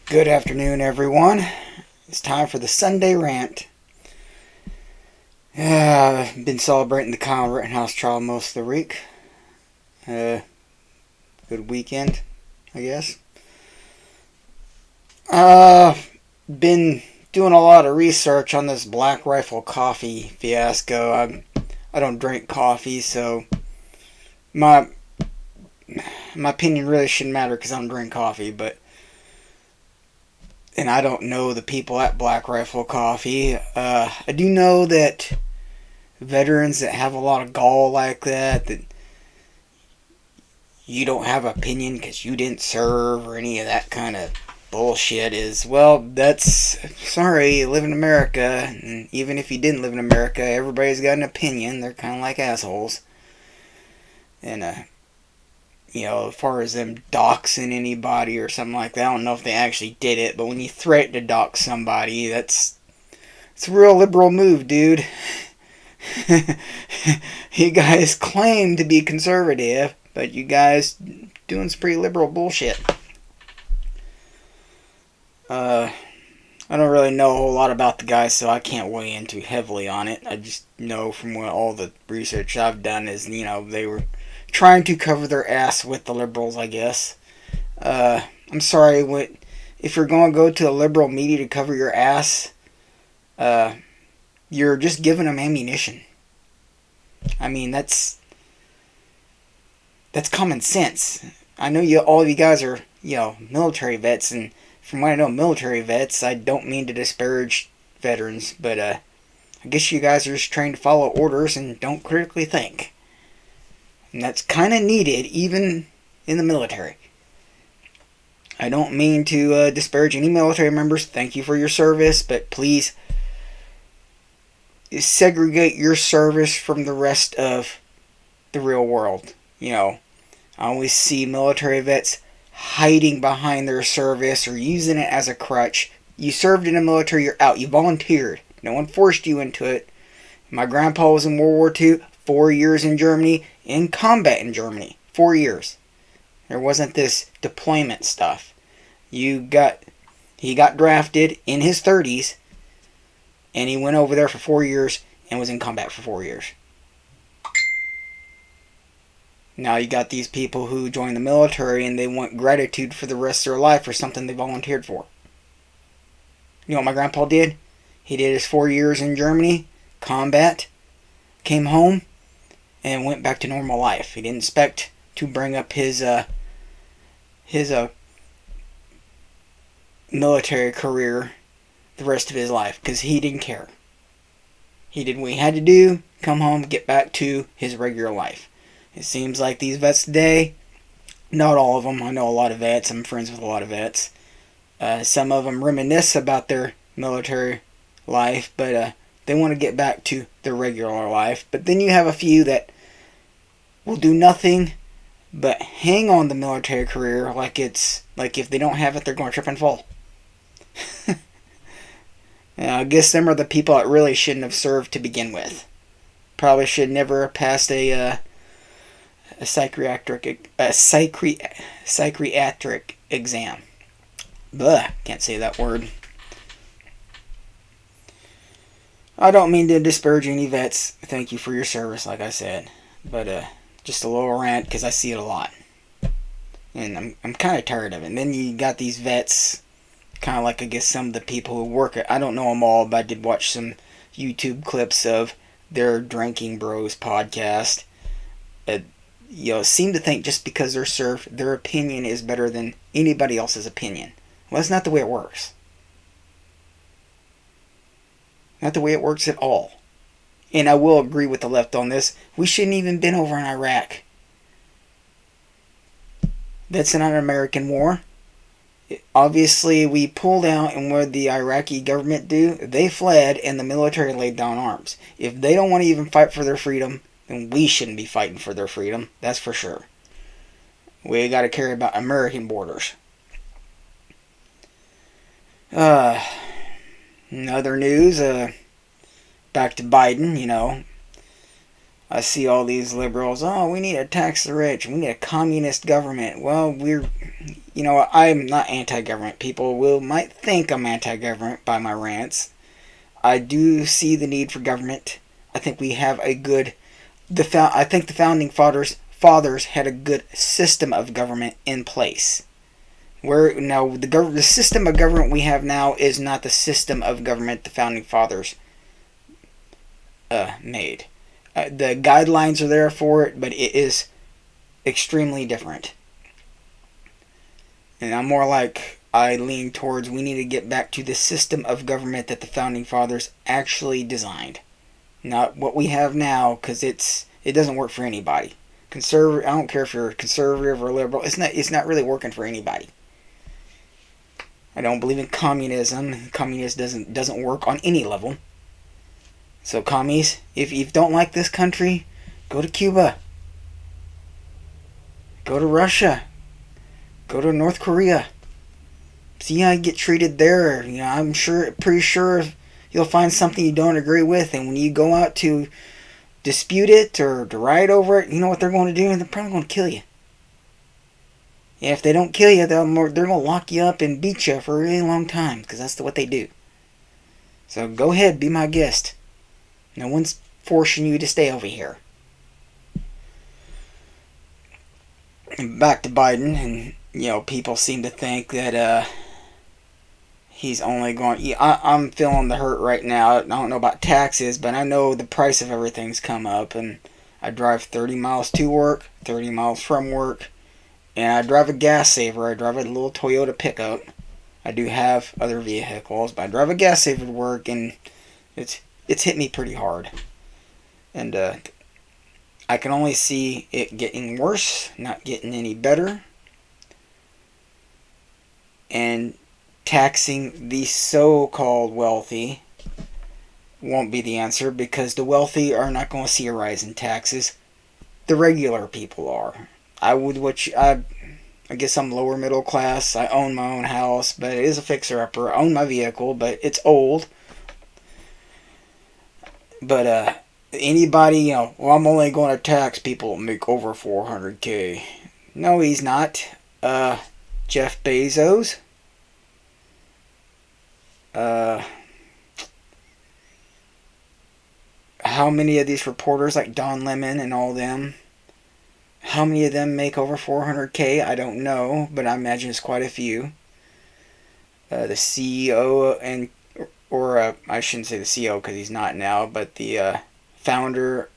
Good afternoon, everyone. It's time for the Sunday rant. I've been celebrating the Kyle Rittenhouse trial most of the week. Good weekend, I guess. Been doing a lot of research on this Black Rifle coffee fiasco. I don't drink coffee, so my my opinion really shouldn't matter because I don't drink coffee. And I don't know the people at Black Rifle Coffee. I do know that veterans that have a lot of gall like that you don't have opinion because you didn't serve or any of that kind of bullshit is, well, that's, sorry, you live in America, and even if you didn't live in America, everybody's got an opinion. They're kind of like assholes. And, as far as them doxing anybody or something like that, I don't know if they actually did it, but when you threaten to dox somebody, it's a real liberal move, dude. You guys claim to be conservative, but you guys doing some pretty liberal bullshit. I don't really know a whole lot about the guy, so I can't weigh in too heavily on it. I just know from all the research I've done is, they were trying to cover their ass with the liberals, I guess. I'm sorry, if you're going to go to the liberal media to cover your ass, you're just giving them ammunition. I mean, that's common sense. I know all of you guys are, military vets, and from what I know, military vets, I don't mean to disparage veterans, but I guess you guys are just trained to follow orders and don't critically think. And that's kind of needed, even in the military. I don't mean to disparage any military members. Thank you for your service, but please segregate your service from the rest of the real world. I always see military vets hiding behind their service or using it as a crutch. You served in the military, you're out. You volunteered. No one forced you into it. My grandpa was in World War II, 4 years in Germany, in combat in Germany. 4 years. There wasn't this deployment stuff. He got drafted in his 30s, and he went over there for 4 years and was in combat for 4 years. Now you got these people who join the military and they want gratitude for the rest of their life for something they volunteered for. You know what my grandpa did? He did his 4 years in Germany, combat, came home, and went back to normal life. He didn't expect to bring up his military career the rest of his life because he didn't care. He did what he had to do, come home, get back to his regular life. It seems like these vets today, not all of them, I know a lot of vets, I'm friends with a lot of vets. Some of them reminisce about their military life, but they want to get back to their regular life. But then you have a few that will do nothing but hang on the military career like if they don't have it, they're going to trip and fall. I guess them are the people that really shouldn't have served to begin with. Probably should never have passed a psychiatric exam. Blech, can't say that word. I don't mean to disparage any vets. Thank you for your service, like I said. But just a little rant because I see it a lot. And I'm kind of tired of it. And then you got these vets, kind of like I guess some of the people who work at, I don't know them all, but I did watch some YouTube clips of their Drinking Bros podcast. Seem to think just because they're served, their opinion is better than anybody else's opinion. Well, that's not the way it works. Not the way it works at all. And I will agree with the left on this. We shouldn't even been over in Iraq. That's not an American war. Obviously, we pulled out, and what did the Iraqi government do? They fled, and the military laid down arms. If they don't want to even fight for their freedom, then we shouldn't be fighting for their freedom. That's for sure. We got to care about American borders. In other news, back to Biden, I see all these liberals, oh, we need to tax the rich, we need a communist government. Well, I'm not anti-government. People might think I'm anti-government by my rants. I do see the need for government. I think we have a good, I think the founding fathers had a good system of government in place. Where now the system of government we have now is not the system of government the founding fathers made. The guidelines are there for it, but it is extremely different. And I'm more like, I lean towards we need to get back to the system of government that the founding fathers actually designed, not what we have now, because it doesn't work for anybody. I don't care if you're conservative or liberal. It's not really working for anybody. I don't believe in communism. Communism doesn't work on any level. So commies, if you don't like this country, go to Cuba. Go to Russia. Go to North Korea. See how you get treated there. I'm pretty sure you'll find something you don't agree with, and when you go out to dispute it or to ride over it, you know what they're going to do? They're probably going to kill you. And if they don't kill you, they're going to lock you up and beat you for a really long time, because that's what they do. So go ahead, be my guest. No one's forcing you to stay over here. And back to Biden, and people seem to think that he's only going. I'm feeling the hurt right now. I don't know about taxes, but I know the price of everything's come up, and I drive 30 miles to work, 30 miles from work. And I drive a gas saver. I drive a little Toyota pickup. I do have other vehicles, but I drive a gas saver to work, and it's hit me pretty hard. And I can only see it getting worse, not getting any better. And taxing the so-called wealthy won't be the answer, because the wealthy are not going to see a rise in taxes. The regular people are. I guess I'm lower middle class. I own my own house, but it is a fixer-upper. I own my vehicle, but it's old. But anybody, I'm only going to tax people that make over $400K. No, he's not. Jeff Bezos. How many of these reporters, like Don Lemon and all them, how many of them make over $400K? I don't know, but I imagine it's quite a few. The CEO or I shouldn't say the CEO because he's not now, but the founder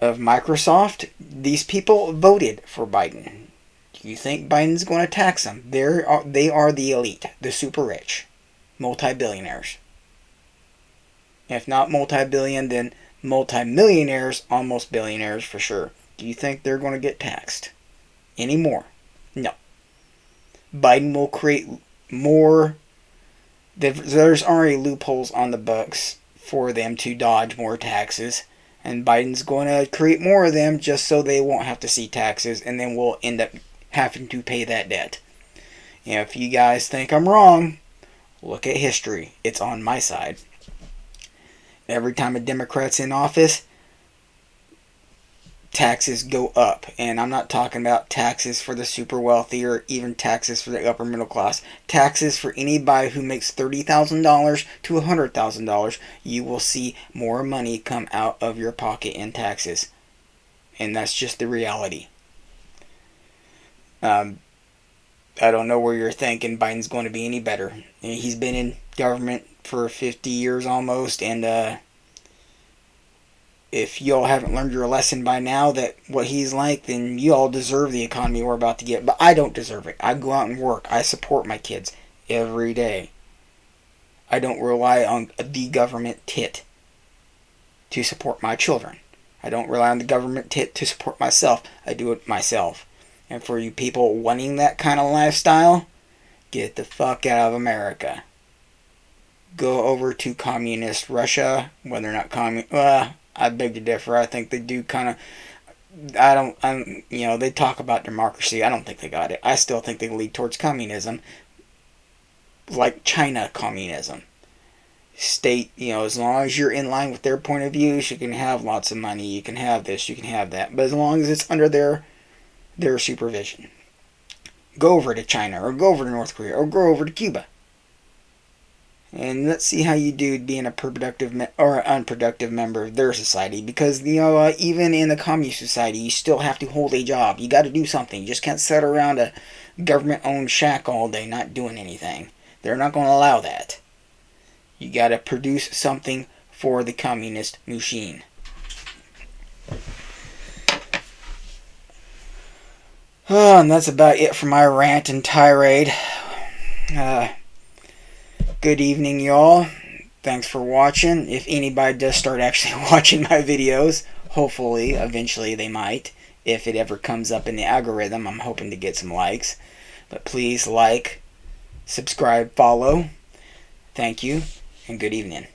of Microsoft, these people voted for Biden. Do you think Biden's going to tax them? They are the elite, the super rich, multi-billionaires. If not multi-billion, then multi-millionaires, almost billionaires for sure. Do you think they're going to get taxed anymore? No. Biden will create more. There's already loopholes on the books for them to dodge more taxes, and Biden's going to create more of them just so they won't have to see taxes, and then we'll end up having to pay that debt. If you guys think I'm wrong, look at history. It's on my side. Every time a Democrat's in office, taxes go up. And I'm not talking about taxes for the super wealthy or even taxes for the upper middle class. Taxes for anybody who makes $30,000 to $100,000. You will see more money come out of your pocket in taxes. And that's just the reality. I don't know where you're thinking Biden's going to be any better. He's been in government for 50 years almost, and if y'all haven't learned your lesson by now that what he's like, then you all deserve the economy we're about to get. But I don't deserve it. I go out and work. I support my kids every day. I don't rely on the government tit to support my children. I don't rely on the government tit to support myself. I do it myself. And for you people wanting that kind of lifestyle, get the fuck out of America. Go over to communist Russia, whether or not I beg to differ. I think they do kind of. They talk about democracy. I don't think they got it. I still think they lead towards communism, like China communism. state, as long as you're in line with their point of views, you can have lots of money, you can have this, you can have that, but as long as it's under their supervision. Go over to China, or go over to North Korea, or go over to Cuba, and let's see how you do being a productive or unproductive member of their society. Because even in the communist society, you still have to hold a job. You got to do something. You just can't sit around a government-owned shack all day not doing anything. They're not going to allow that. You got to produce something for the communist machine. Oh, and that's about it for my rant and tirade. Good evening, y'all. Thanks for watching. If anybody does start actually watching my videos, hopefully, eventually they might. If it ever comes up in the algorithm, I'm hoping to get some likes. But please like, subscribe, follow. Thank you, and good evening.